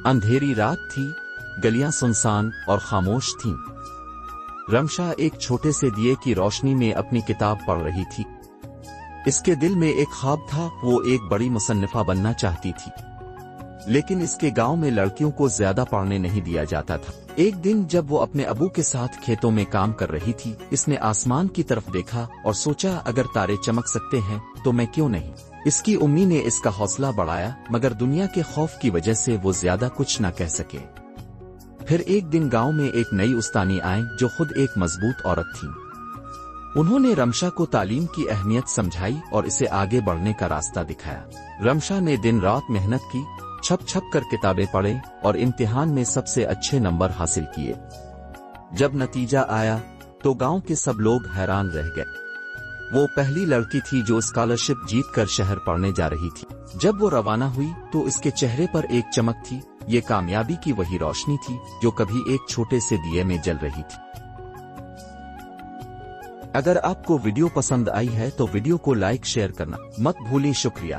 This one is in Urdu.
اندھیری رات تھی، گلیاں سنسان اور خاموش تھیں۔ رمشا ایک چھوٹے سے دیے کی روشنی میں اپنی کتاب پڑھ رہی تھی۔ اس کے دل میں ایک خواب تھا، وہ ایک بڑی مصنفہ بننا چاہتی تھی، لیکن اس کے گاؤں میں لڑکیوں کو زیادہ پڑھنے نہیں دیا جاتا تھا۔ ایک دن جب وہ اپنے ابو کے ساتھ کھیتوں میں کام کر رہی تھی، اس نے آسمان کی طرف دیکھا اور سوچا اگر تارے چمک سکتے ہیں تو میں کیوں نہیں۔ اس کی امی نے اس کا حوصلہ بڑھایا، مگر دنیا کے خوف کی وجہ سے وہ زیادہ کچھ نہ کہہ سکے۔ پھر ایک دن گاؤں میں ایک نئی استانی آئیں جو خود ایک مضبوط عورت تھی۔ انہوں نے رمشا کو تعلیم کی اہمیت سمجھائی اور اسے آگے بڑھنے کا راستہ دکھایا۔ رمشا نے دن رات محنت کی، چھپ چھپ کر کتابیں پڑھیں اور امتحان میں سب سے اچھے نمبر حاصل کیے۔ جب نتیجہ آیا تو گاؤں کے سب لوگ حیران رہ گئے۔ وہ پہلی لڑکی تھی جو اسکالرشپ جیت کر شہر پڑھنے جا رہی تھی۔ جب وہ روانہ ہوئی تو اس کے چہرے پر ایک چمک تھی۔ یہ کامیابی کی وہی روشنی تھی جو کبھی ایک چھوٹے سے دیے میں جل رہی تھی۔ اگر آپ کو ویڈیو پسند آئی ہے تو ویڈیو کو لائک شیئر کرنا مت بھولیں۔ شکریہ۔